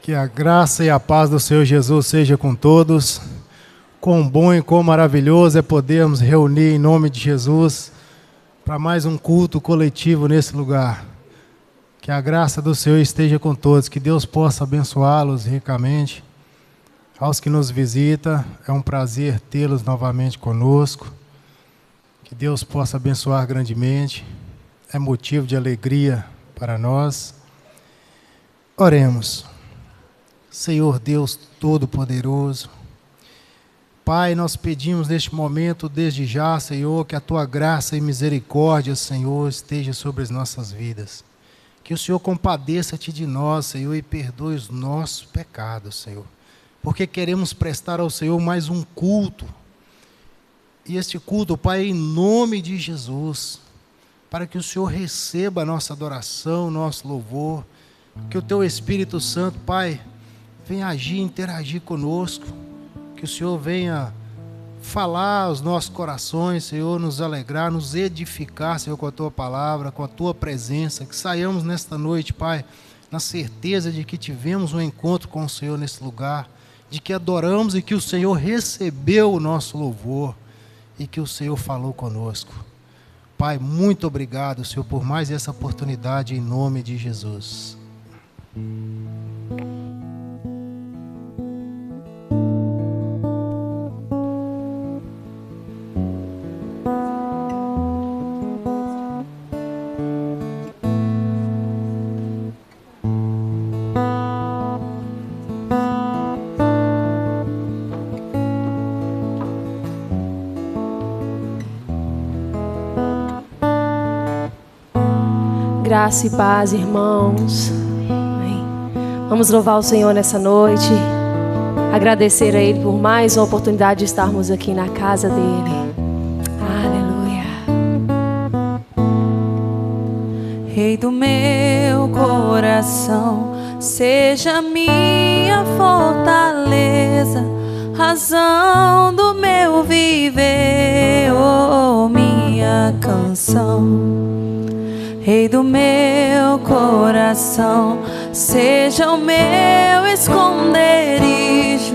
Que a graça e a paz do Senhor Jesus seja com todos. Quão bom e quão maravilhoso é podermos reunir em nome de Jesus para mais um culto coletivo nesse lugar. Que a graça do Senhor esteja com todos, que Deus possa abençoá-los ricamente. Aos que nos visitam, é um prazer tê-los novamente conosco. Que Deus possa abençoar grandemente, é motivo de alegria para nós. Oremos. Senhor Deus Todo-Poderoso, Pai, nós pedimos neste momento, desde já, Senhor, que a Tua graça e misericórdia, Senhor, esteja sobre as nossas vidas. Que o Senhor compadeça-te de nós, Senhor, e perdoe os nossos pecados, Senhor. Porque queremos prestar ao Senhor mais um culto. E este culto, Pai, em nome de Jesus, para que o Senhor receba a nossa adoração, nosso louvor, que o Teu Espírito Santo, Pai, venha agir, interagir conosco, que o Senhor venha falar aos nossos corações, Senhor, nos alegrar, nos edificar, Senhor, com a Tua palavra, com a Tua presença, que saiamos nesta noite, Pai, na certeza de que tivemos um encontro com o Senhor nesse lugar, de que adoramos e que o Senhor recebeu o nosso louvor e que o Senhor falou conosco. Pai, muito obrigado, Senhor, por mais essa oportunidade, em nome de Jesus. Graça e paz, irmãos. Amém. Vamos louvar o Senhor nessa noite, agradecer a Ele por mais uma oportunidade de estarmos aqui na casa dEle. Aleluia. Rei do meu coração, seja minha fortaleza, razão do meu viver, oh, minha canção. Rei do meu coração, seja o meu esconderijo,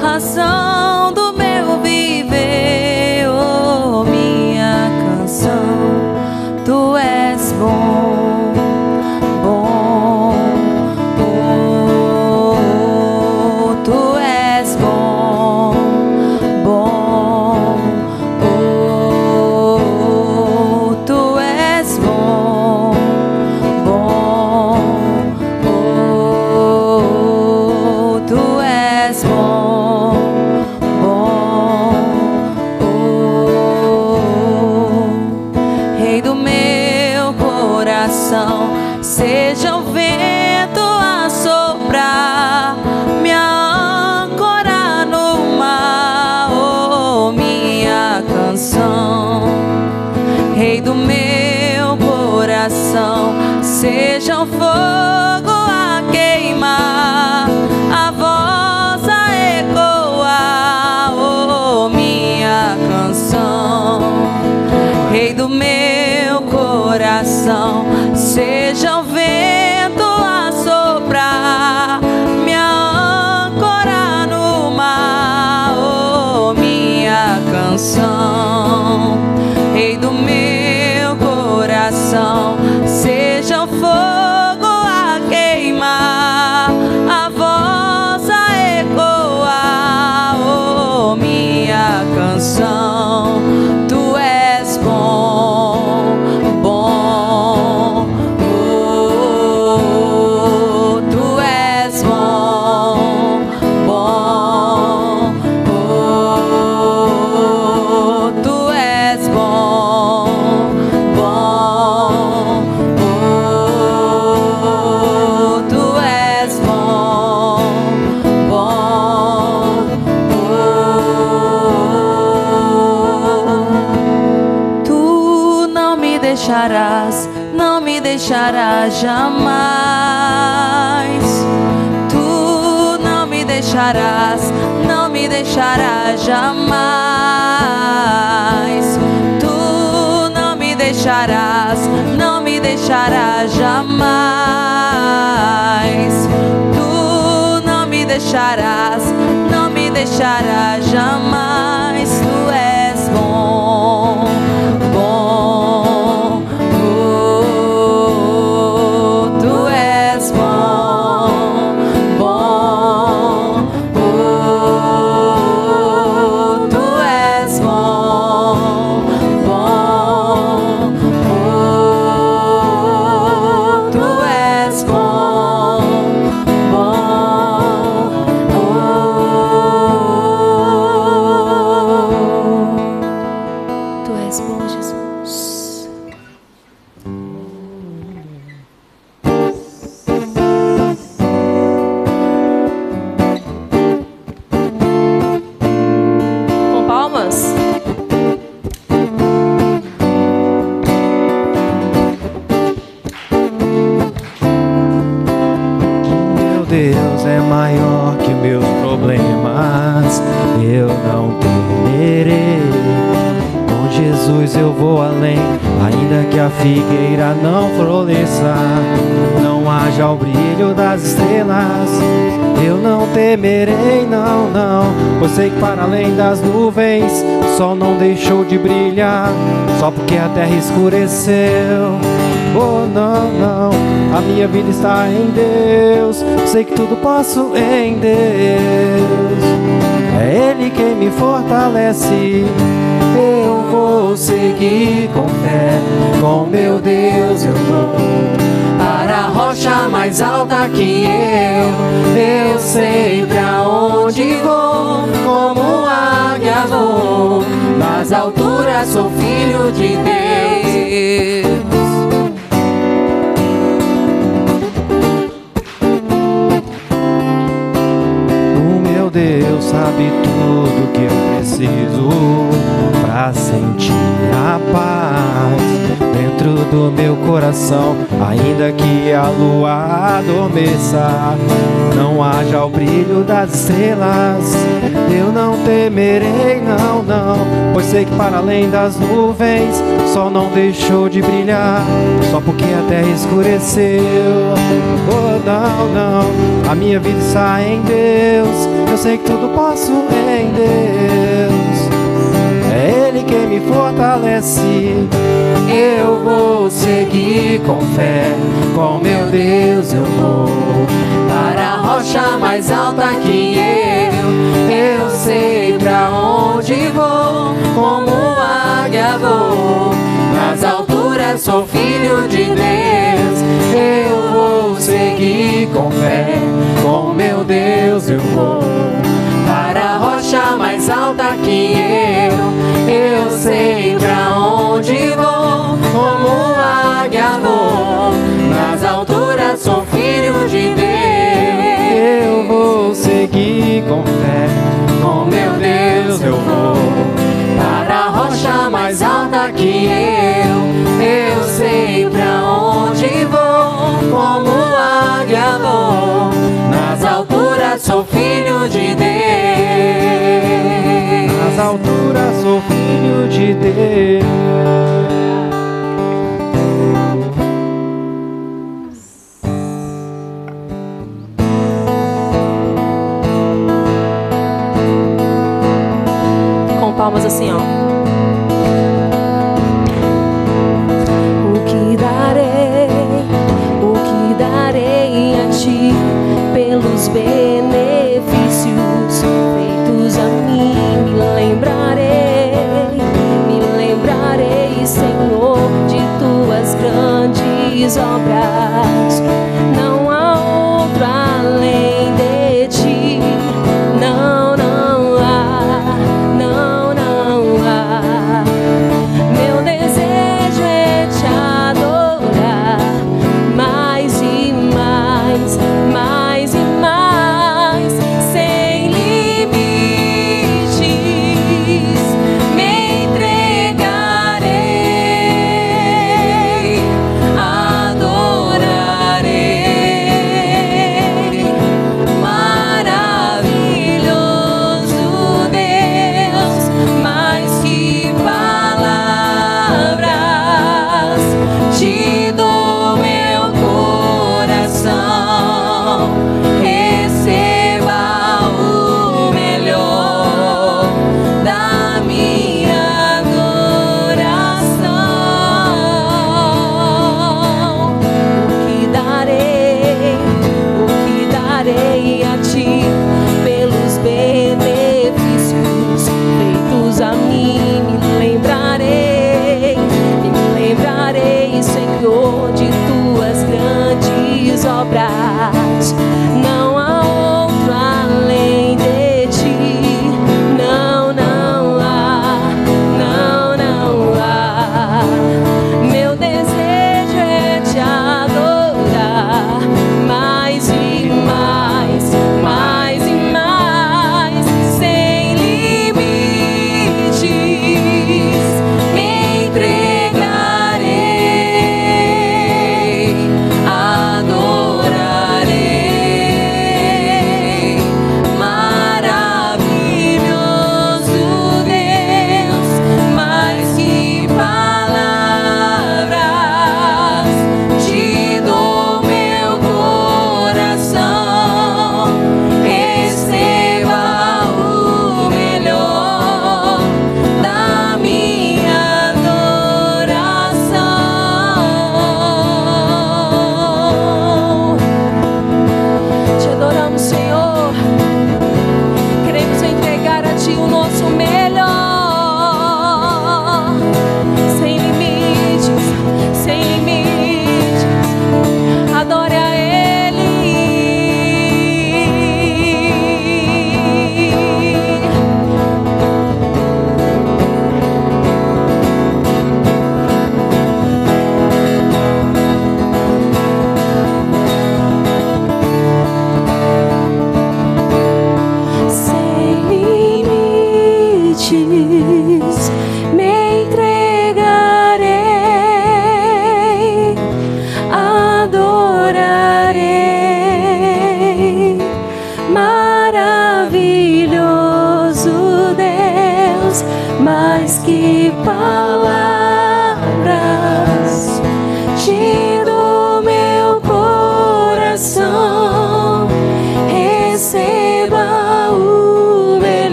razão do meu viver, oh, minha canção. Tu és bom, bom, oh, tu és bom, bom, oh, tu és bom. Seja o vento a soprar, minha âncora no mar, oh, minha canção. Rei do meu coração, seja o fogo a queimar, a voz a ecoar, oh, minha canção. Rei do meu coração, seja o vento a soprar, minha âncora no mar, oh, minha canção. Rei do meu coração, seja o fogo a queimar, a voz a ecoar, oh, minha canção. Tu és bom, bom, oh, tu és bom, bom, oh, tu és bom, bom, oh, tu és bom, bom, oh. Tu não me deixarás, não me deixarás jamais. Tu não me deixarás, não me deixarás jamais. Tu não me deixarás, não me deixarás jamais. Tu deixarás, não me deixarás jamais. Tu és bom, bom, oh, tu és bom, bom, oh, tu és bom, bom, oh, tu és bom, bom, oh, Tu és bom, Jesus. Com palmas. Meu Deus é maior que meus problemas, eu não temerei. Com Jesus eu vou além, ainda que a figueira não floresça, não haja o brilho das estrelas, eu não temerei, não, não. Pois sei que para além das nuvens o sol não deixou de brilhar, só porque a terra escureceu. Oh, não, não, a minha vida está em Deus, sei que tudo posso em Deus. É Ele quem me fortalece, eu vou seguir com fé, com meu Deus eu vou para a rocha mais alta que eu sei pra onde vou, como águia vou, nas alturas sou filho de Deus. Deus sabe tudo que eu preciso pra sentir a paz dentro do meu coração, ainda que a lua adormeça, não haja o brilho das estrelas, eu não temerei, não, não. Pois sei que para além das nuvens o sol não deixou de brilhar, só porque a terra escureceu. Oh, não, não, a minha vida está em Deus, eu sei que tudo posso em Deus. É Ele quem me fortalece, eu vou seguir com fé, com meu Deus eu vou para a rocha mais alta que eu sei pra onde vou, como águia vou, nas alturas sou filho de Deus, eu vou seguir com fé, com meu Deus eu vou para a rocha mais alta que eu sei pra onde vou, como águia vou, nas alturas sou filho de Deus, eu vou seguir com fé, com meu Deus eu vou para a rocha mais alta que eu sei pra onde vou, como águia vou, nas alturas sou filho de Deus, nas alturas sou filho de Deus. Com palmas assim, ó. O que darei a ti pelos benefícios feitos a mim? Me lembrarei, Senhor, de tuas grandes obras. Não há outro além de ti. Não, não há, não, não há. Meu desejo é te adorar mais e mais, mais e mais, sem limites. Me entregarei, adorar.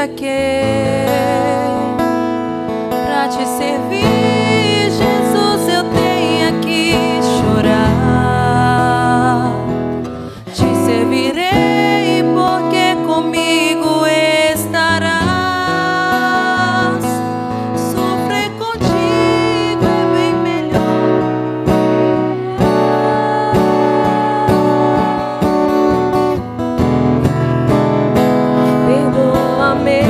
ainda que pra te servir, Jesus, eu tenha que chorar. Te servirei porque comigo estarás. Sofrer contigo é bem melhor. Perdoa-me,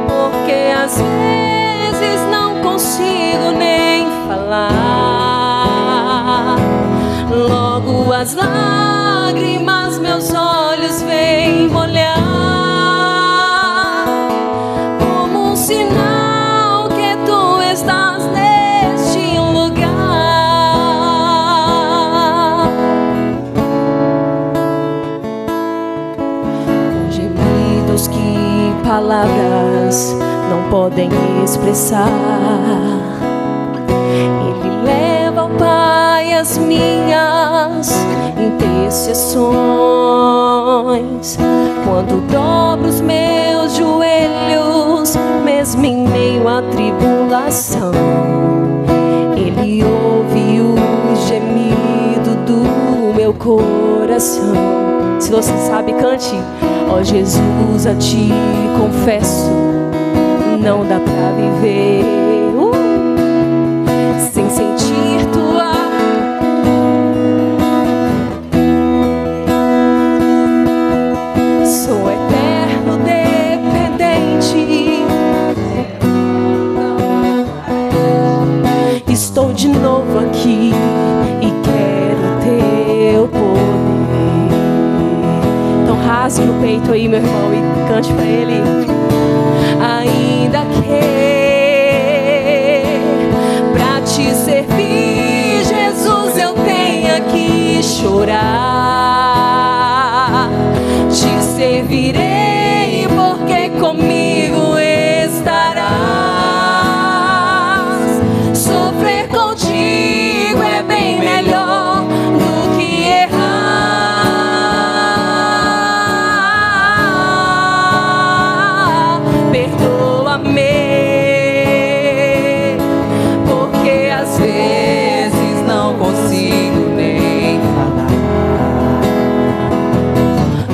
porque às vezes não consigo nem falar. Logo as lágrimas meus olhos vêm molhar, como um sinal que tu estás neste lugar. Com gemidos que palavras não podem expressar, Ele leva ao Pai as minhas intercessões. Quando dobro os meus joelhos, mesmo em meio à tribulação, Ele ouve o gemido do meu coração. Se você sabe, cante. Ó Jesus, a ti confesso, não dá pra viver sem sentir tua. Sou eterno dependente. Estou de novo aqui e quero teu poder. Então rasgue o peito aí, meu irmão, e cante pra Ele. Ainda que pra te servir, Jesus, eu tenha que chorar. Te servirei porque comigo estarás. Sofrer contigo é bem melhor do que errar. Perdoa-me, porque às vezes não consigo nem falar.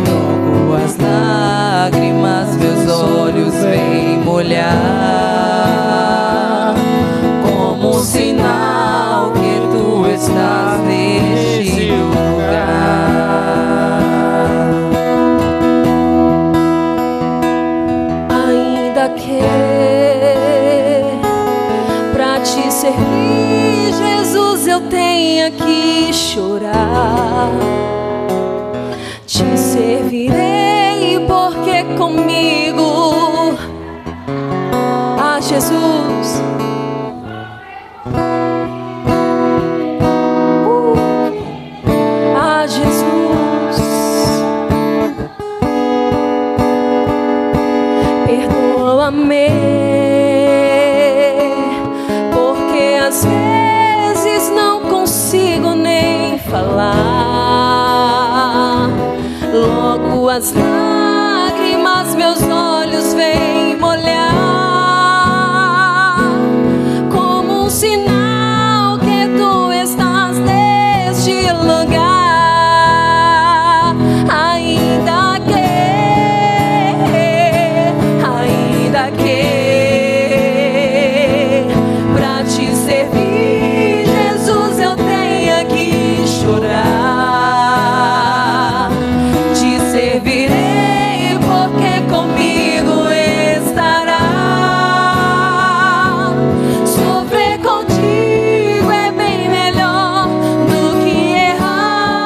Logo as lágrimas meus olhos vêm molhar, como um sinal que tu estás neste lugar. Ainda que pra te servir, Jesus, eu tenha que chorar. Te servirei porque comigo, ah, Jesus, ah, Jesus, perdoa-me, porque às vezes não consigo nem falar. Logo as lágrimas meus olhos vêm molhar, como um sinal que tu estás neste lugar. Ainda que pra te servir, Jesus, eu tenha que chorar. Te servirei porque comigo estarás. Sofrer contigo é bem melhor do que errar.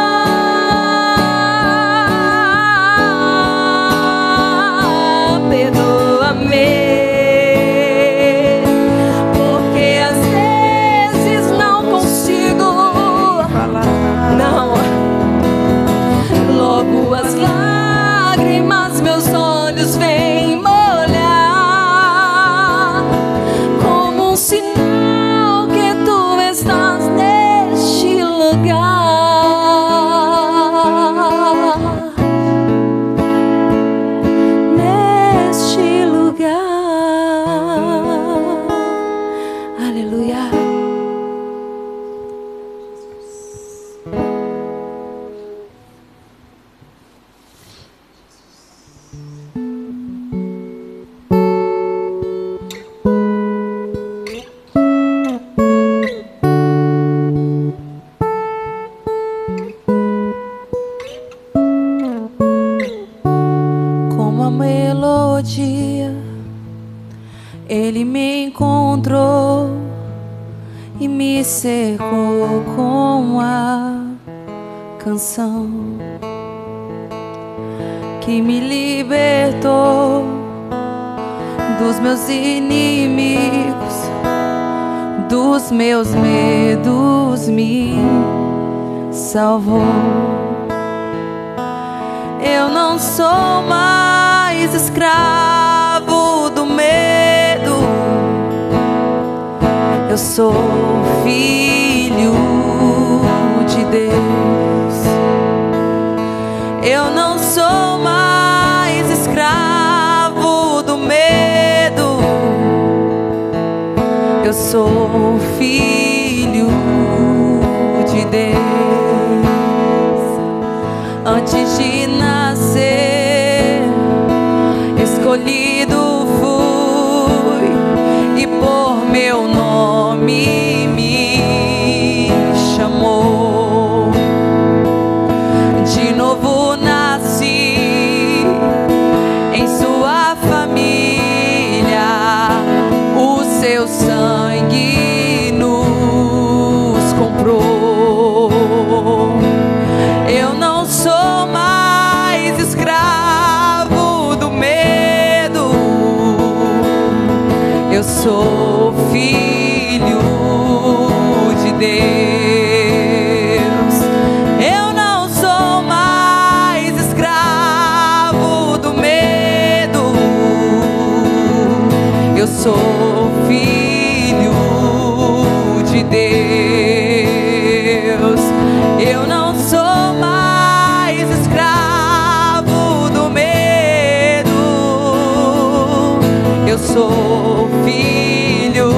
melodia, Ele me encontrou e me cercou com a canção que me libertou dos meus inimigos, dos meus medos, me salvou. Eu não sou mais escravo do medo, eu sou filho de Deus. Eu não sou mais escravo do medo, eu sou filho de Deus. Antes de nascer, escolhido fui, e por meu nome me chamou. De novo nasci em sua família, o seu sangue nos comprou. Eu não sou mais escravo do medo, eu sou filho de Deus. Eu não sou mais escravo do medo, eu sou filho de Deus. Eu não sou mais escravo do medo, eu sou filho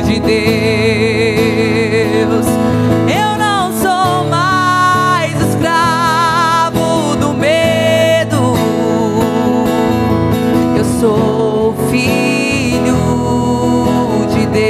de Deus. Eu não sou mais escravo do medo, eu sou filho de Deus.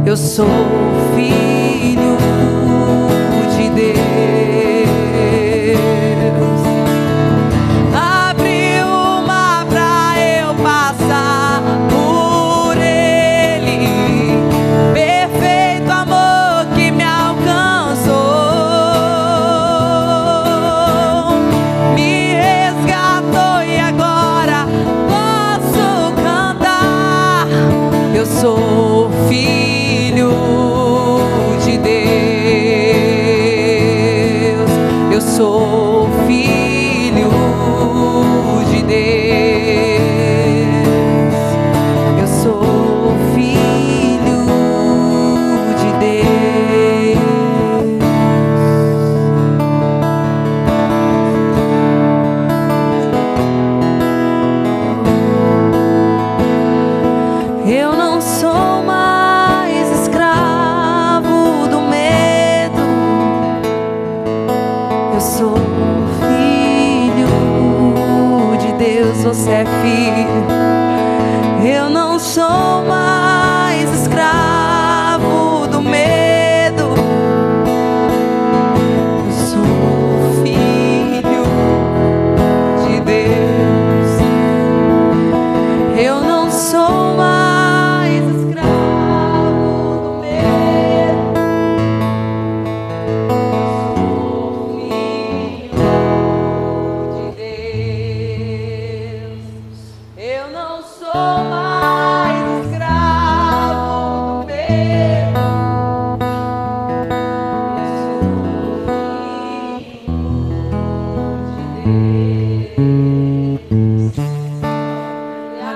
Eu sou filho de Deus. Abriu o mar pra eu passar por ele, perfeito amor que me alcançou, me resgatou e agora posso cantar. Eu sou filho de Deus, eu sou filho de Deus, eu sou filho de Deus. Eu não sou mais escravo do medo, eu sou filho de Deus. Você é filho. Eu não sou mais escravo do medo, eu sou filho de Deus. Eu não sou mais escravo do medo, sou filho de Deus. Eu não sou mais escravo do medo.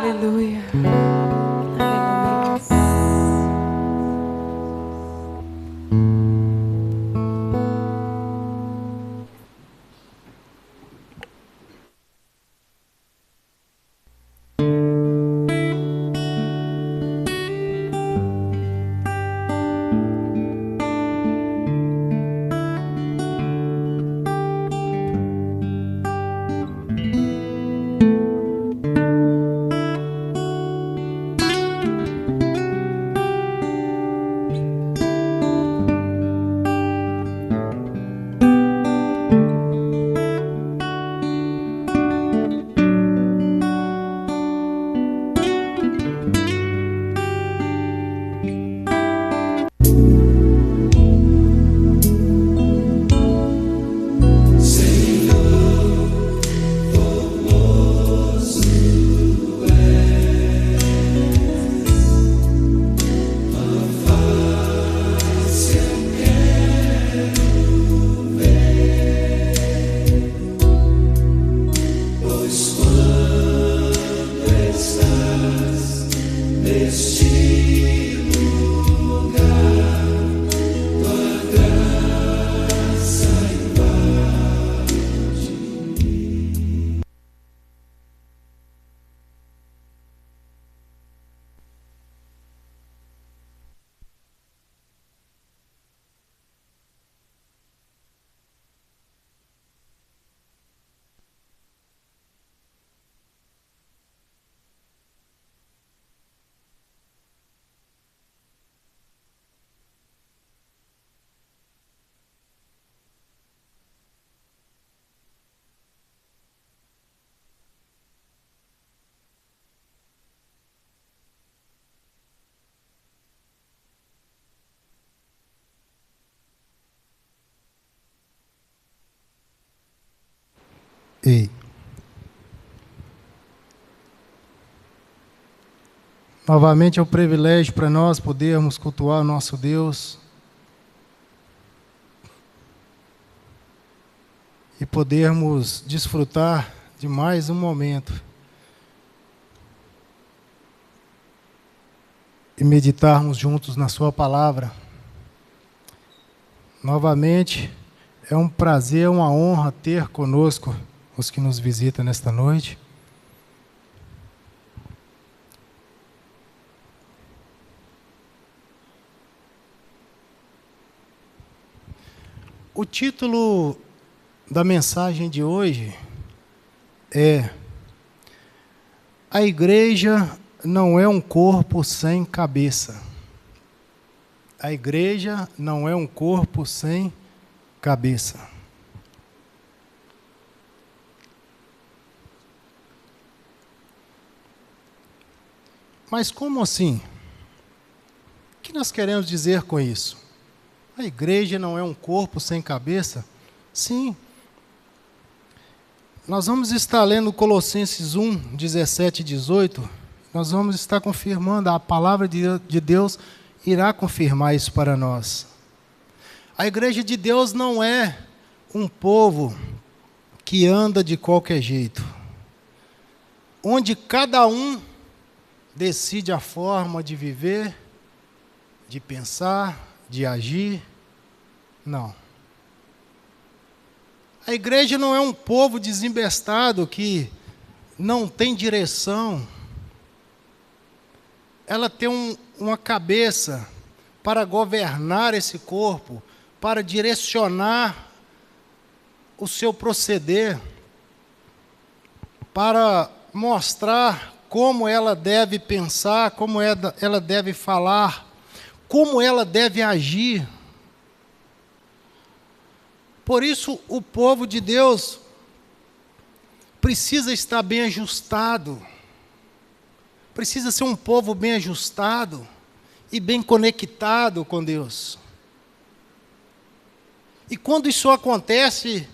Aleluia. Ei. Novamente é um privilégio para nós podermos cultuar o nosso Deus e podermos desfrutar de mais um momento e meditarmos juntos na sua palavra. Novamente é um prazer, uma honra ter conosco os que nos visitam nesta noite. O título da mensagem de hoje é: A igreja não é um corpo sem cabeça. A igreja não é um corpo sem cabeça. Mas como assim? O que nós queremos dizer com isso? A igreja não é um corpo sem cabeça? Sim. Nós vamos estar lendo Colossenses 1, 17 e 18. Nós vamos estar confirmando, a palavra de Deus irá confirmar isso para nós. A igreja de Deus não é um povo que anda de qualquer jeito, onde cada um decide a forma de viver, de pensar, de agir. Não. A igreja não é um povo desembestado que não tem direção. Ela tem uma cabeça para governar esse corpo, para direcionar o seu proceder, para mostrar como ela deve pensar, como ela deve falar, como ela deve agir. Por isso, o povo de Deus precisa estar bem ajustado, precisa ser um povo bem ajustado e bem conectado com Deus. E quando isso acontece,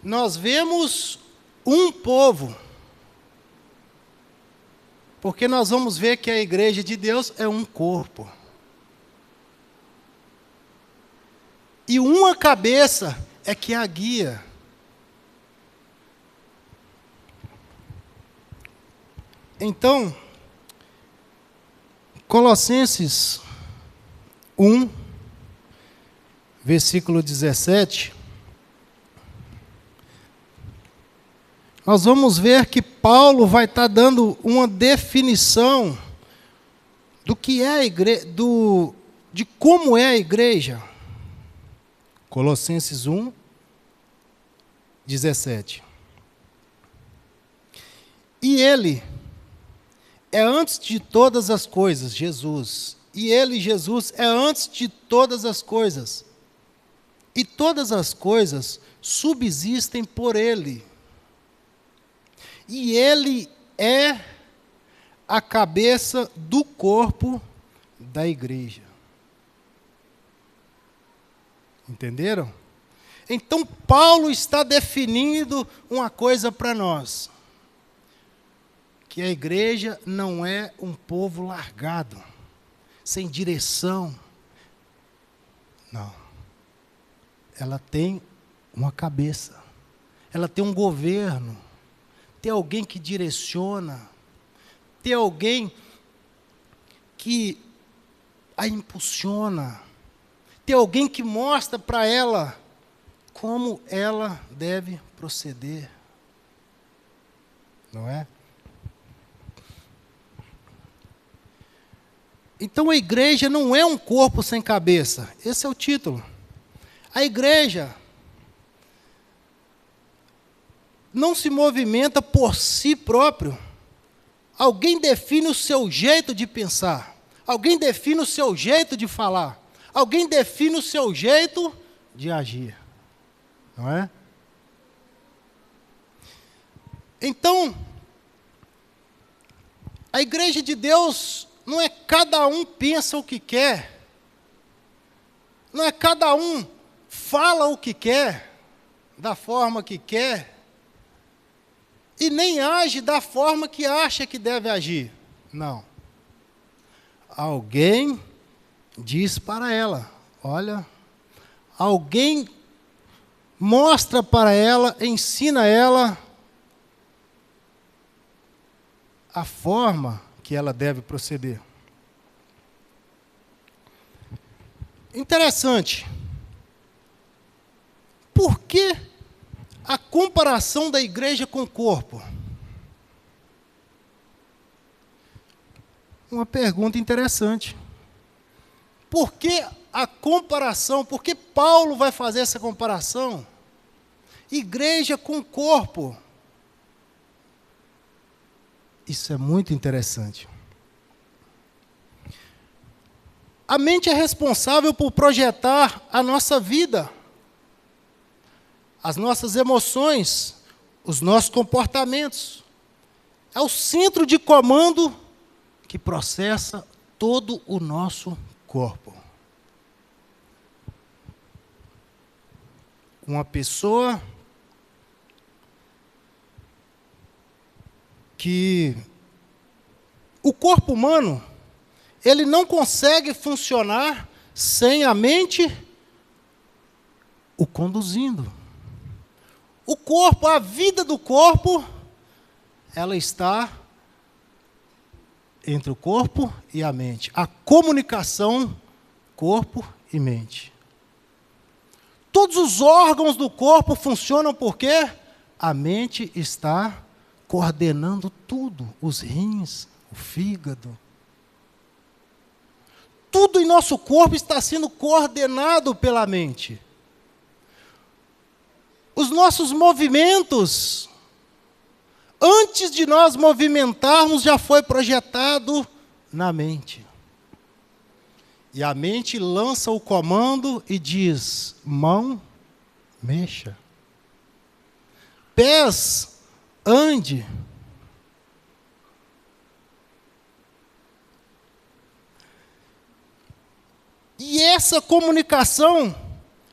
nós vemos um povo, porque nós vamos ver que a igreja de Deus é um corpo. E uma cabeça é que a guia. Então, Colossenses 1, versículo 17, nós vamos ver que Paulo vai estar dando uma definição do que é a igreja, de como é a igreja. Colossenses 1, 17. E ele é antes de todas as coisas, Jesus. E ele, Jesus, é antes de todas as coisas. E todas as coisas subsistem por ele. E ele é a cabeça do corpo da igreja. Entenderam? Então, Paulo está definindo uma coisa para nós. Que a igreja não é um povo largado, sem direção. Não. Ela tem uma cabeça. Ela tem um governo. Tem alguém que direciona. Tem alguém que a impulsiona. Tem alguém que mostra para ela como ela deve proceder. Não é? Então a igreja não é um corpo sem cabeça. Esse é o título. A igreja não se movimenta por si próprio. Alguém define o seu jeito de pensar. Alguém define o seu jeito de falar. Alguém define o seu jeito de agir. Não é? Então, a igreja de Deus não é cada um pensa o que quer. Não é cada um fala o que quer, da forma que quer, e nem age da forma que acha que deve agir. Não. Alguém diz para ela, olha, alguém mostra para ela, ensina ela a forma que ela deve proceder. Interessante. Por que a comparação da igreja com o corpo? Uma pergunta interessante. Por que a comparação? Por que Paulo vai fazer essa comparação? Igreja com corpo. Isso é muito interessante. A mente é responsável por projetar a nossa vida, as nossas emoções, os nossos comportamentos. É o centro de comando que processa todo o nosso corpo. Uma pessoa que o corpo humano, ele não consegue funcionar sem a mente o conduzindo. O corpo, a vida do corpo, ela está entre o corpo e a mente. A comunicação corpo e mente. Todos os órgãos do corpo funcionam porque a mente está coordenando tudo. Os rins, o fígado. Tudo em nosso corpo está sendo coordenado pela mente. Os nossos movimentos, antes de nós movimentarmos, já foi projetado na mente. E a mente lança o comando e diz, mão, mexa. Pés, ande. E essa comunicação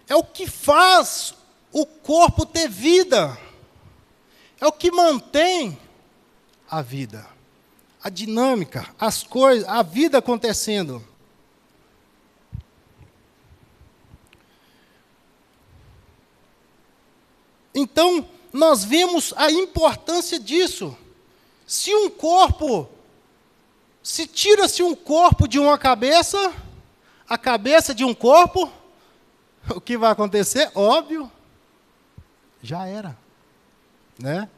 é o que faz o corpo ter vida. É o que mantém a vida, a dinâmica, as coisas, a vida acontecendo. Então, nós vemos a importância disso. Se um corpo Se tira-se um corpo de uma cabeça, a cabeça de um corpo, o que vai acontecer? Óbvio, já era, né?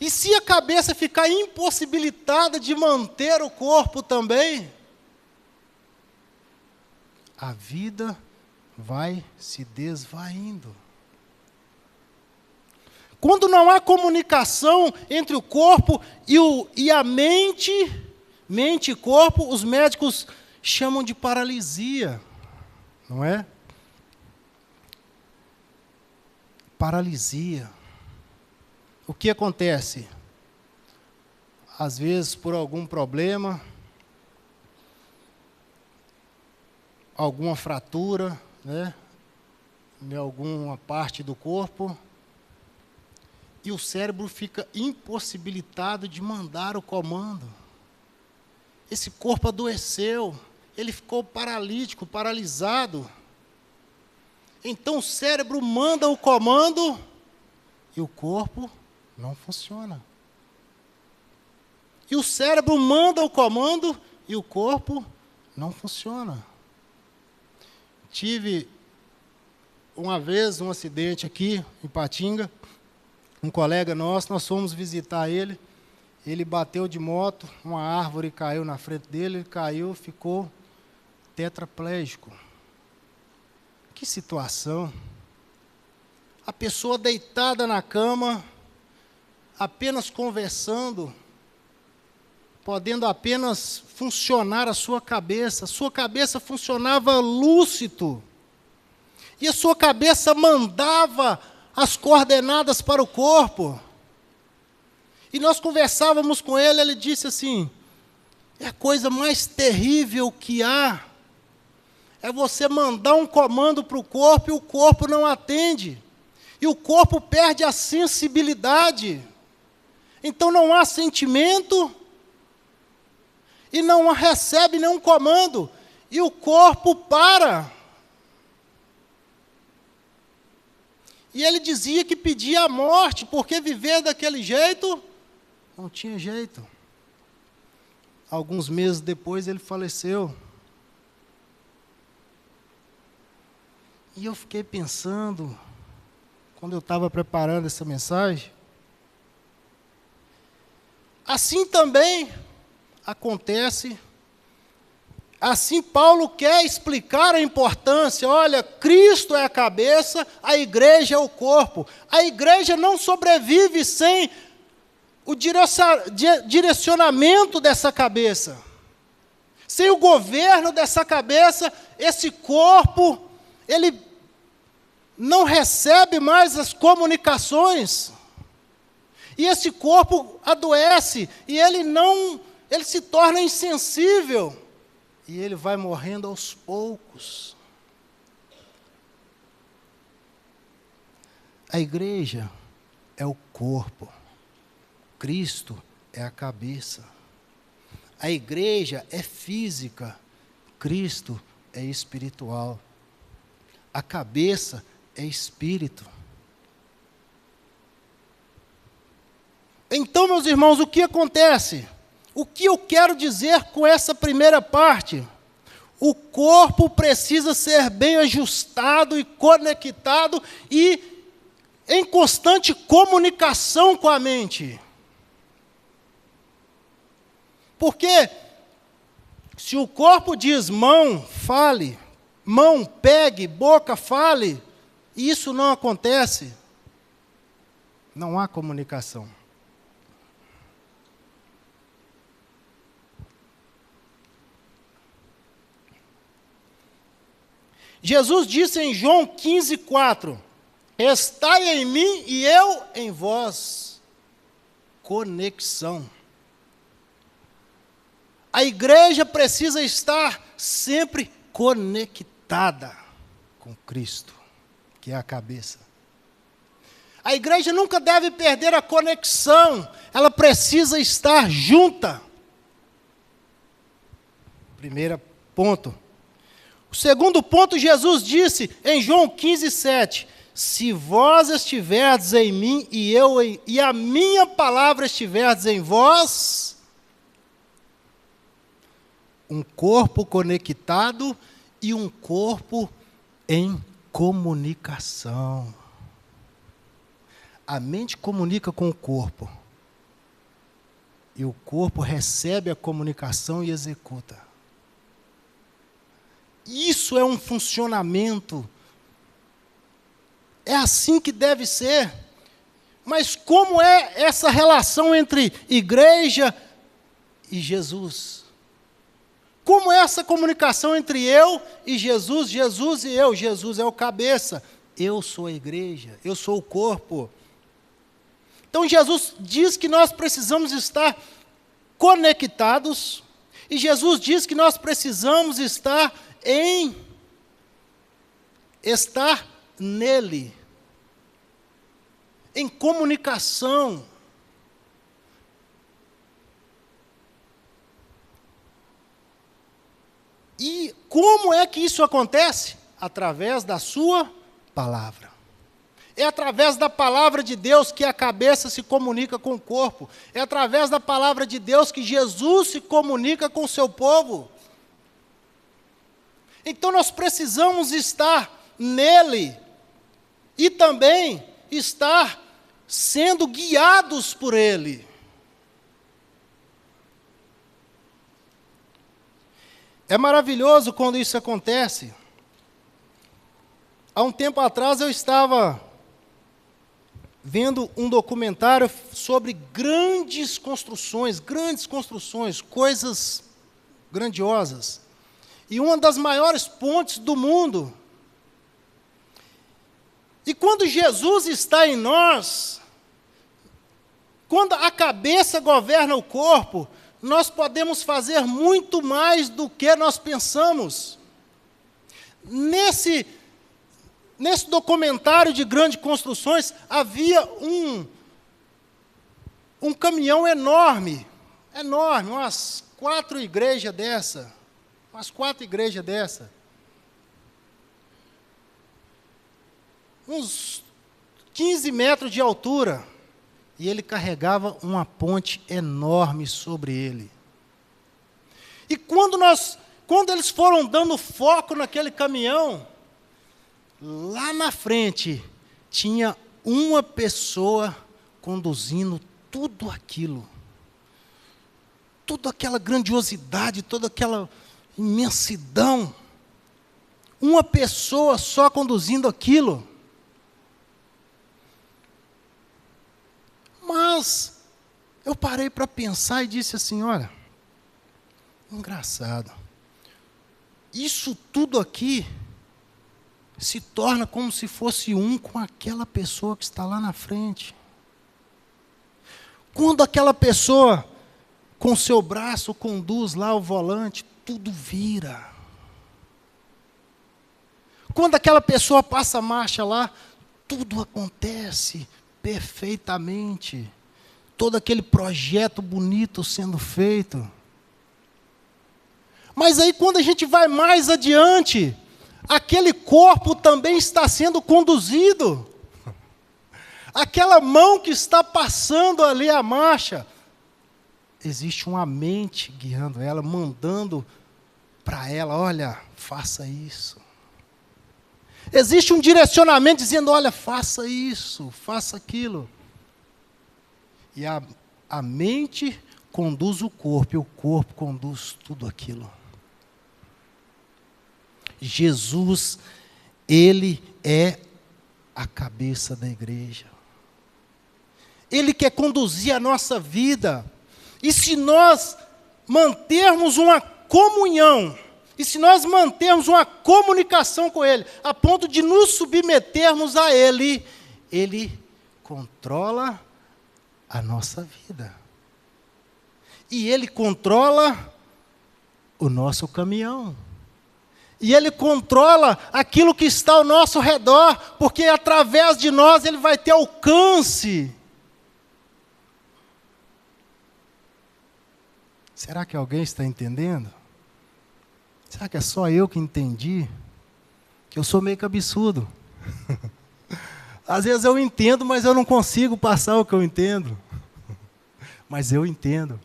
E se a cabeça ficar impossibilitada de manter o corpo também, a vida vai se desvaindo. Quando não há comunicação entre o corpo e a mente e corpo, os médicos chamam de paralisia, não é? Paralisia. O que acontece? Às vezes, por algum problema, alguma fratura, né, em alguma parte do corpo, e o cérebro fica impossibilitado de mandar o comando. Esse corpo adoeceu, ele ficou paralítico, paralisado. Então o cérebro manda o comando e o corpo não funciona. E o cérebro manda o comando e o corpo não funciona. Tive uma vez um acidente aqui em Patinga, um colega nosso, nós fomos visitar ele, ele bateu de moto, uma árvore caiu na frente dele, ele caiu, ficou tetraplégico. Que situação! A pessoa deitada na cama, apenas conversando, podendo apenas funcionar a sua cabeça funcionava lúcido, e a sua cabeça mandava as coordenadas para o corpo. E nós conversávamos com ele, ele disse assim, é a coisa mais terrível que há, é você mandar um comando para o corpo e o corpo não atende, e o corpo perde a sensibilidade, então não há sentimento, e não recebe nenhum comando, e o corpo para. E ele dizia que pedia a morte, porque viver daquele jeito, não tinha jeito. Alguns meses depois ele faleceu. E eu fiquei pensando, quando eu estava preparando essa mensagem, assim também acontece, assim Paulo quer explicar a importância, olha, Cristo é a cabeça, a igreja é o corpo. A igreja não sobrevive sem o direcionamento dessa cabeça. Sem o governo dessa cabeça, esse corpo, ele não recebe mais as comunicações. E esse corpo adoece, e ele se torna insensível. E ele vai morrendo aos poucos. A igreja é o corpo. Cristo é a cabeça. A igreja é física. Cristo é espiritual. A cabeça é espírito. Então, meus irmãos, o que acontece? O que eu quero dizer com essa primeira parte? O corpo precisa ser bem ajustado e conectado e em constante comunicação com a mente. Porque se o corpo diz mão, fale, mão, pegue, boca, fale, e isso não acontece, não há comunicação. Jesus disse em João 15:4, estai em mim e eu em vós. Conexão. A igreja precisa estar sempre conectada com Cristo, que é a cabeça. A igreja nunca deve perder a conexão, ela precisa estar junta. Primeiro ponto. O segundo ponto, Jesus disse em João 15:7, se vós estiverdes em mim e a minha palavra estiverdes em vós, Um corpo conectado e um corpo em comunicação. A mente comunica com o corpo. E o corpo recebe a comunicação e executa. Isso é um funcionamento. É assim que deve ser. Mas como é essa relação entre igreja e Jesus? Como é essa comunicação entre eu e Jesus, Jesus e eu? Jesus é o cabeça, eu sou a igreja, eu sou o corpo. Então Jesus diz que nós precisamos estar conectados, e Jesus diz que nós precisamos estar nele, em comunicação. E como é que isso acontece? Através da sua palavra. É através da palavra de Deus que a cabeça se comunica com o corpo. É através da palavra de Deus que Jesus se comunica com o seu povo. Então nós precisamos estar nele e também estar sendo guiados por ele. É maravilhoso quando isso acontece. Há um tempo atrás eu estava vendo um documentário sobre grandes construções, coisas grandiosas. E uma das maiores pontes do mundo. E quando Jesus está em nós, quando a cabeça governa o corpo, nós podemos fazer muito mais do que nós pensamos. Nesse documentário de grandes construções, havia um caminhão enorme, umas 4 igrejas dessa, uns 15 metros de altura. E ele carregava uma ponte enorme sobre ele. E quando eles foram dando foco naquele caminhão, lá na frente tinha uma pessoa conduzindo tudo aquilo. Toda aquela grandiosidade, toda aquela imensidão. Uma pessoa só conduzindo aquilo. Mas eu parei para pensar e disse assim, olha, engraçado, isso tudo aqui se torna como se fosse um com aquela pessoa que está lá na frente. Quando aquela pessoa, com seu braço, conduz lá o volante, tudo vira. Quando aquela pessoa passa a marcha lá, tudo acontece perfeitamente. Todo aquele projeto bonito sendo feito. Mas aí quando a gente vai mais adiante, aquele corpo também está sendo conduzido. Aquela mão que está passando ali a marcha, existe uma mente guiando ela, mandando para ela, olha, faça isso. Existe um direcionamento dizendo, olha, faça isso, faça aquilo. E a mente conduz o corpo, e o corpo conduz tudo aquilo. Jesus, ele é a cabeça da igreja. Ele quer conduzir a nossa vida. E se nós mantermos uma comunhão, e se nós mantermos uma comunicação com Ele, a ponto de nos submetermos a Ele, Ele controla a nossa vida. E Ele controla o nosso caminhão. E Ele controla aquilo que está ao nosso redor, porque através de nós Ele vai ter alcance. Será que alguém está entendendo? Será que é só eu que entendi? Que eu sou meio cabeçudo. Às vezes eu entendo, mas eu não consigo passar o que eu entendo. Mas eu entendo.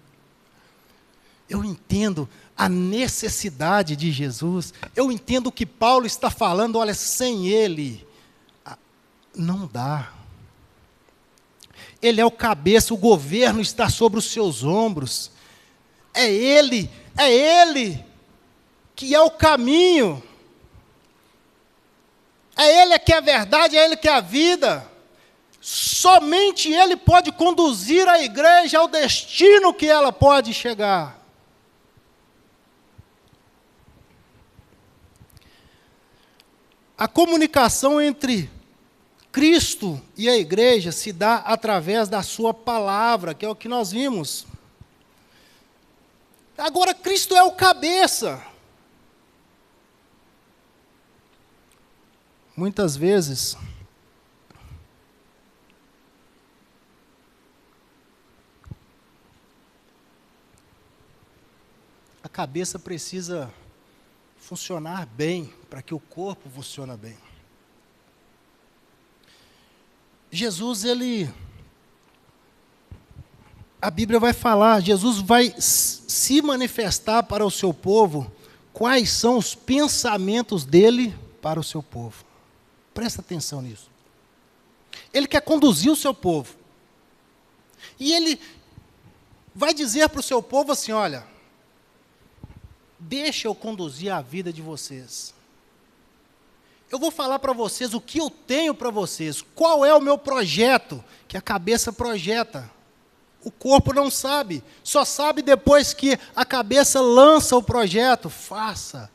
eu entendo a necessidade de Jesus, eu entendo o que Paulo está falando, olha, sem Ele, não dá. Ele é o cabeça, o governo está sobre os seus ombros, é Ele que é o caminho, é Ele que é a verdade, é Ele que é a vida. Somente Ele pode conduzir a igreja ao destino que ela pode chegar. A comunicação entre Cristo e a igreja se dá através da sua palavra, que é o que nós vimos. Agora, Cristo é o cabeça. Muitas vezes, a cabeça precisa funcionar bem, para que o corpo funcione bem. Jesus, a Bíblia vai falar, Jesus vai se manifestar para o seu povo, quais são os pensamentos dele para o seu povo. Presta atenção nisso. Ele quer conduzir o seu povo. E ele vai dizer para o seu povo assim, olha, deixa eu conduzir a vida de vocês. Eu vou falar para vocês o que eu tenho para vocês. Qual é o meu projeto? Que a cabeça projeta. O corpo não sabe. Só sabe depois que a cabeça lança o projeto. Faça.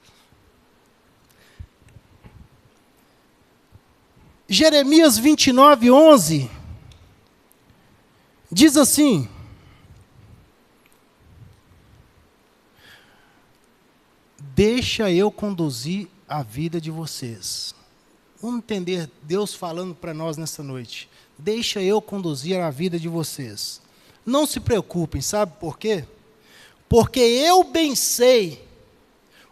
Jeremias 29:11 diz assim: deixa eu conduzir a vida de vocês. Vamos entender Deus falando para nós nessa noite. Deixa eu conduzir a vida de vocês. Não se preocupem, sabe por quê? Porque eu bem sei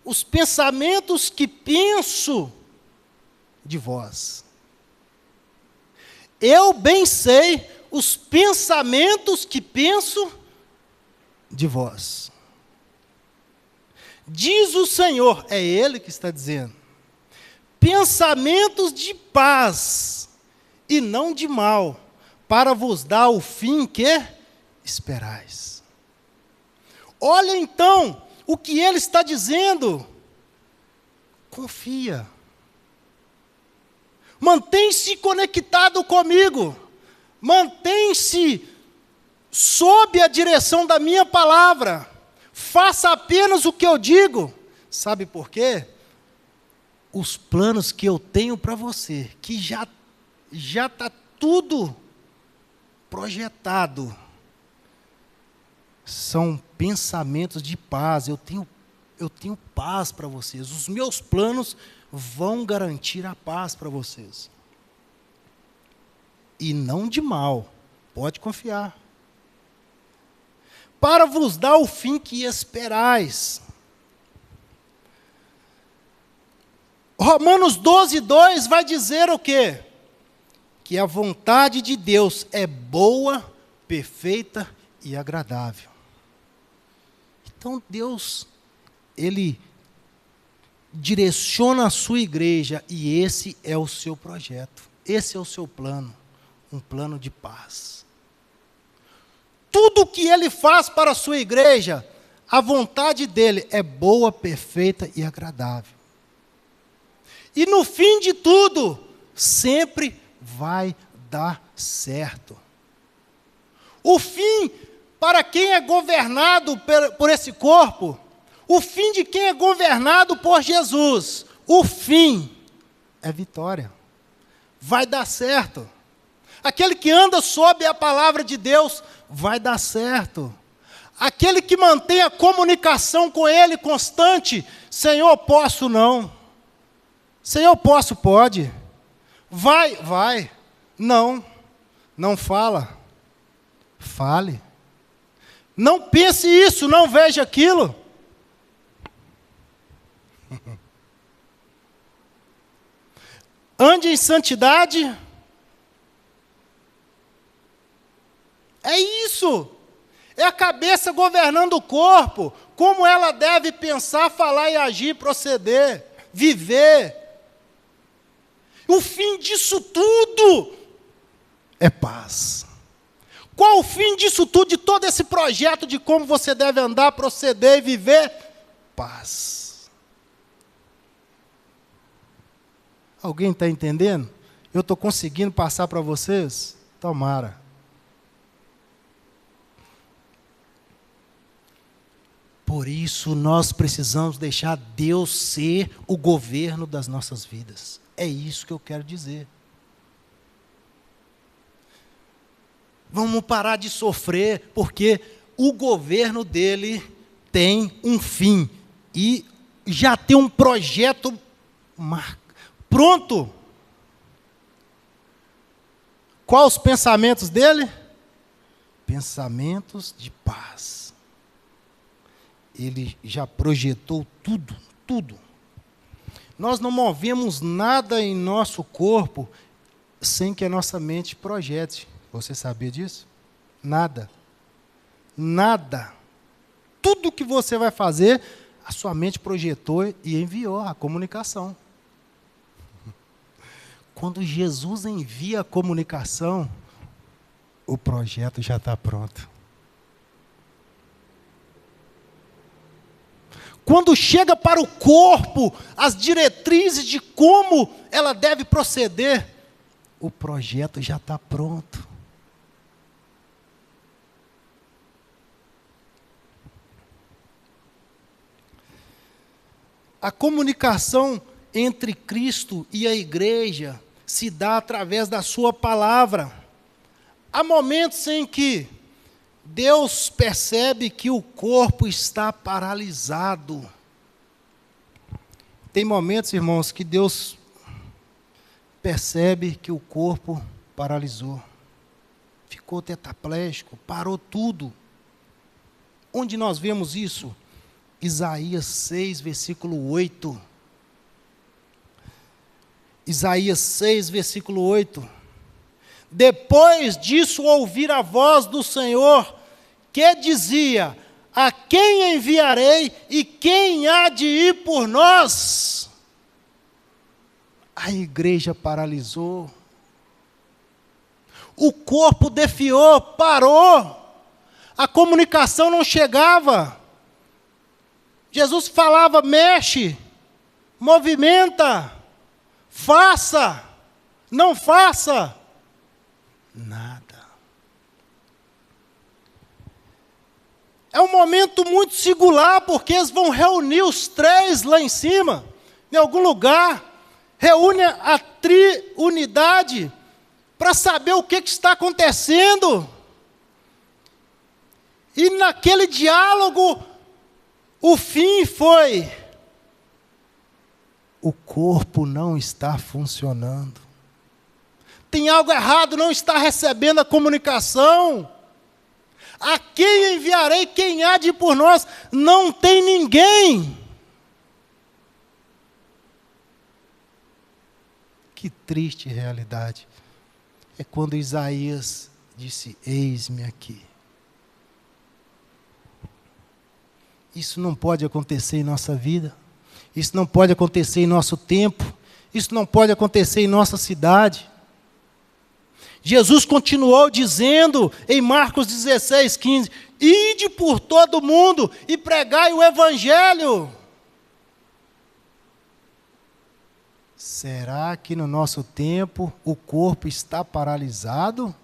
os pensamentos que penso de vós. Eu bem sei os pensamentos que penso de vós. Diz o Senhor, é Ele que está dizendo, pensamentos de paz e não de mal, para vos dar o fim que esperais. Olha então o que Ele está dizendo. Confia. Mantém-se conectado comigo. Mantém-se sob a direção da minha palavra. Faça apenas o que eu digo. Sabe por quê? Os planos que eu tenho para você, que já está tudo projetado, são pensamentos de paz. Eu tenho paz para vocês. Os meus planos vão garantir a paz para vocês. E não de mal. Pode confiar. Para vos dar o fim que esperais. Romanos 12:2 vai dizer o quê? Que a vontade de Deus é boa, perfeita e agradável. Então Deus, Ele direciona a sua igreja e esse é o seu projeto. Esse é o seu plano, um plano de paz. Tudo que Ele faz para a sua igreja, a vontade dEle é boa, perfeita e agradável. E no fim de tudo, sempre vai dar certo. O fim para quem é governado por esse corpo, o fim de quem é governado por Jesus, o fim é vitória. Vai dar certo. Aquele que anda sob a palavra de Deus, vai dar certo. Aquele que mantém a comunicação com Ele constante, Senhor, posso não. Senhor, posso, pode. Vai. Não fala. Fale. Não pense isso, não veja aquilo. Ande em santidade. É isso. É a cabeça governando o corpo. como ela deve pensar, falar e agir, proceder, viver. O fim disso tudo é paz. Qual o fim disso tudo, de todo esse projeto de como você deve andar, proceder e viver? Paz. Alguém está entendendo? Eu estou conseguindo passar para vocês? Tomara. Por isso nós precisamos deixar Deus ser o governo das nossas vidas. É isso que eu quero dizer. Vamos parar de sofrer, porque o governo dele tem um fim. E já tem um projeto pronto. Quais os pensamentos dele? Pensamentos de paz. Ele já projetou tudo, tudo. Nós não movemos nada em nosso corpo sem que a nossa mente projete. Você sabia disso? Nada. Nada. Tudo que você vai fazer, a sua mente projetou e enviou a comunicação. Quando Jesus envia a comunicação, o projeto já está pronto. Quando chega para o corpo, as diretrizes de como ela deve proceder, o projeto já está pronto. A comunicação entre Cristo e a igreja se dá através da sua palavra. Há momentos em que Deus percebe que o corpo está paralisado. Tem momentos, irmãos, que Deus percebe que o corpo paralisou. Ficou tetraplégico, parou tudo. Onde nós vemos isso? Isaías 6, versículo 8. Isaías 6, versículo 8. Depois disso, ouvir a voz do Senhor, que dizia: a quem enviarei e quem há de ir por nós? A igreja paralisou. O corpo defiou, parou. A comunicação não chegava. Jesus falava: mexe, movimenta, faça, não faça. Nada. É um momento muito singular, porque eles vão reunir os três lá em cima, em algum lugar, reúne a triunidade, para saber o que está acontecendo. E naquele diálogo, o fim foi: o corpo não está funcionando. Tem algo errado, não está recebendo a comunicação. A quem enviarei, quem há de ir por nós? Não tem ninguém. Que triste realidade. É quando Isaías disse: eis-me aqui. Isso não pode acontecer em nossa vida. Isso não pode acontecer em nosso tempo. Isso não pode acontecer em nossa cidade. Jesus continuou dizendo em Marcos 16, 15: ide por todo o mundo e pregai o evangelho. Será que no nosso tempo o corpo está paralisado?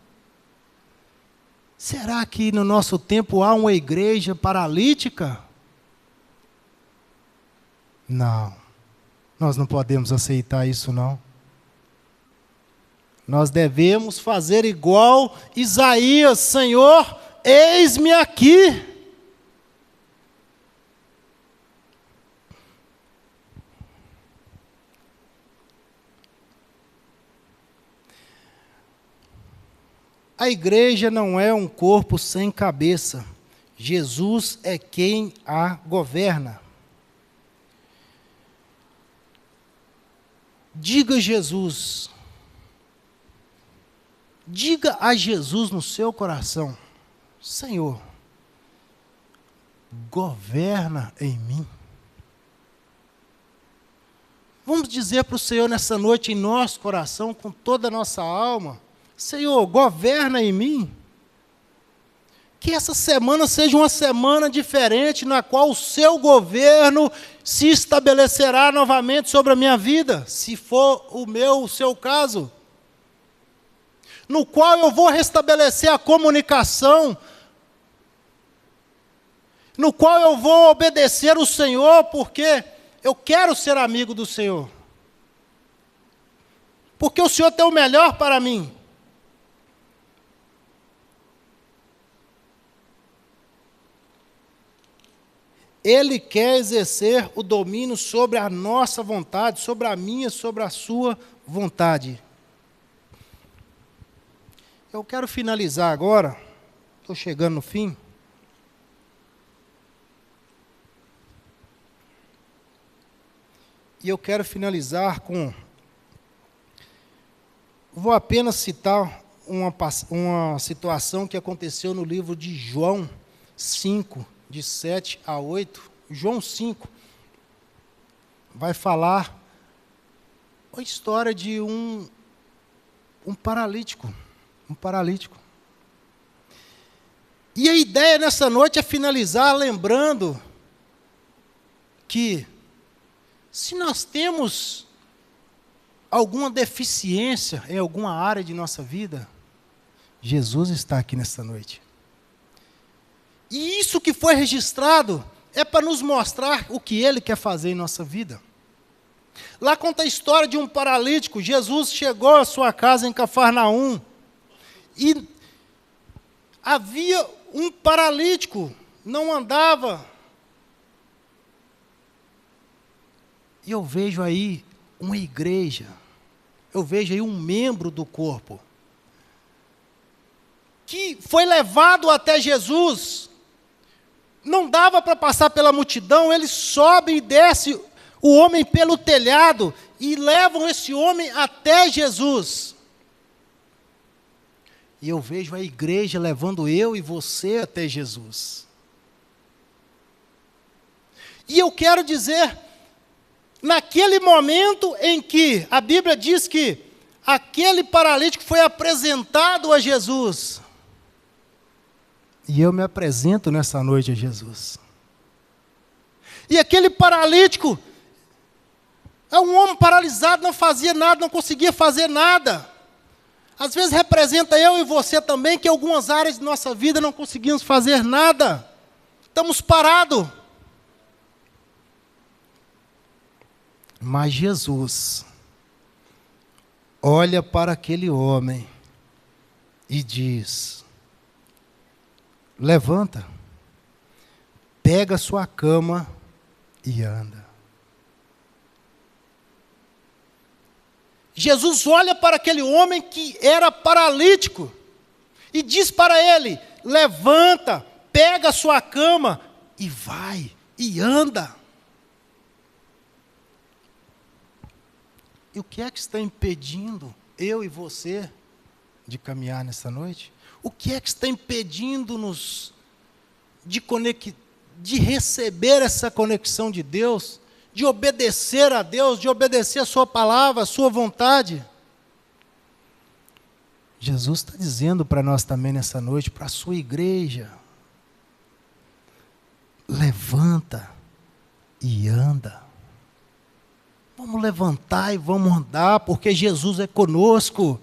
Será que no nosso tempo há uma igreja paralítica? Não, nós não podemos aceitar isso, não. Nós devemos fazer igual Isaías: Senhor, eis-me aqui. A igreja não é um corpo sem cabeça. Jesus é quem a governa. Diga Jesus. Diga a Jesus no seu coração: Senhor, governa em mim. Vamos dizer para o Senhor nessa noite, em nosso coração, com toda a nossa alma: Senhor, governa em mim. Que essa semana seja uma semana diferente, na qual o seu governo se estabelecerá novamente sobre a minha vida, se for o seu caso. No qual eu vou restabelecer a comunicação, no qual eu vou obedecer o Senhor, porque eu quero ser amigo do Senhor. Porque o Senhor tem o melhor para mim. Ele quer exercer o domínio sobre a nossa vontade, sobre a minha, sobre a sua vontade. Eu quero finalizar agora, estou chegando no fim. E eu quero finalizar com... Vou apenas citar uma situação que aconteceu no livro de João 5, de 7 a 8, João 5, vai falar a história de um paralítico. E a ideia nessa noite é finalizar lembrando que, se nós temos alguma deficiência em alguma área de nossa vida, Jesus está aqui nessa noite. E isso que foi registrado é para nos mostrar o que Ele quer fazer em nossa vida. Lá conta a história de um paralítico. Jesus chegou à sua casa em Cafarnaum e havia um paralítico, não andava. E eu vejo aí uma igreja, eu vejo aí um membro do corpo, que foi levado até Jesus. Não dava para passar pela multidão, ele sobe e desce o homem pelo telhado e levam esse homem até Jesus. E eu vejo a igreja levando eu e você até Jesus. E eu quero dizer, naquele momento em que a Bíblia diz que aquele paralítico foi apresentado a Jesus, e eu me apresento nessa noite a Jesus. E aquele paralítico é um homem paralisado, não fazia nada, não conseguia fazer nada. Às vezes representa eu e você também, que em algumas áreas de nossa vida não conseguimos fazer nada. Estamos parados. Mas Jesus olha para aquele homem e diz: levanta, pega a sua cama e anda. Jesus olha para aquele homem que era paralítico e diz para ele: levanta, pega a sua cama e vai, e anda. E o que é que está impedindo eu e você de caminhar nessa noite? O que é que está impedindo-nos de receber essa conexão de Deus, de obedecer a Deus, de obedecer a sua palavra, a sua vontade? Jesus está dizendo para nós também nessa noite, para a sua igreja: levanta e anda. Vamos levantar e vamos andar, porque Jesus é conosco.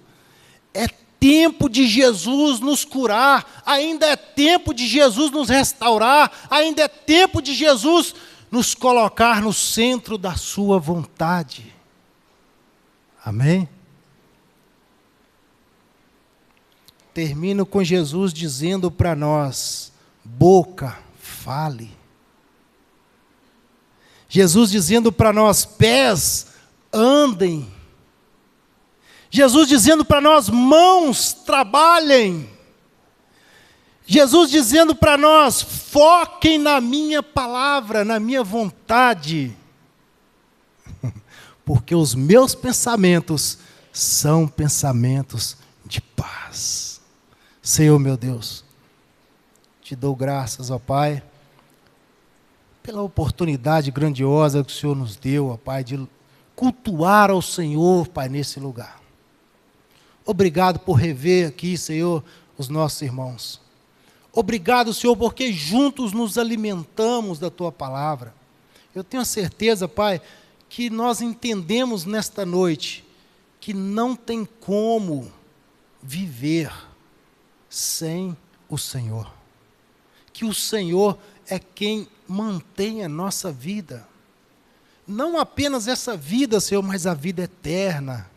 É tempo de Jesus nos curar, ainda é tempo de Jesus nos restaurar, ainda é tempo de Jesus nos colocar no centro da sua vontade. Amém? Termino com Jesus dizendo para nós: boca, fale. Jesus dizendo para nós: pés, andem. Jesus dizendo para nós: mãos, trabalhem. Jesus dizendo para nós: foquem na minha palavra, na minha vontade. Porque os meus pensamentos são pensamentos de paz. Senhor meu Deus, te dou graças, ó Pai, pela oportunidade grandiosa que o Senhor nos deu, ó Pai, de cultuar ao Senhor, Pai, nesse lugar. Obrigado por rever aqui, Senhor, os nossos irmãos. Obrigado, Senhor, porque juntos nos alimentamos da Tua palavra. Eu tenho a certeza, Pai, que nós entendemos nesta noite que não tem como viver sem o Senhor. Que o Senhor é quem mantém a nossa vida. Não apenas essa vida, Senhor, mas a vida eterna.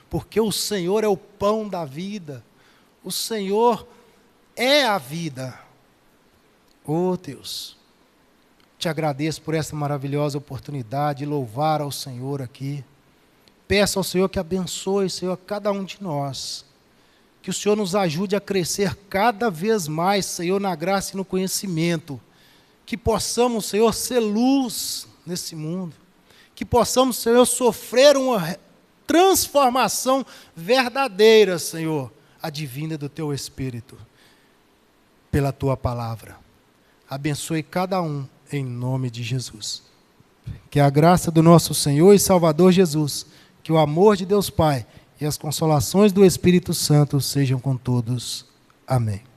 Porque o Senhor é o pão da vida. O Senhor é a vida. Oh, Deus, te agradeço por essa maravilhosa oportunidade de louvar ao Senhor aqui. Peço ao Senhor que abençoe, Senhor, cada um de nós. Que o Senhor nos ajude a crescer cada vez mais, Senhor, na graça e no conhecimento. Que possamos, Senhor, ser luz nesse mundo. Que possamos, Senhor, sofrer uma transformação verdadeira, Senhor, advinda do Teu Espírito, pela Tua palavra. Abençoe cada um, em nome de Jesus. Que a graça do nosso Senhor e Salvador Jesus, que o amor de Deus Pai e as consolações do Espírito Santo sejam com todos. Amém.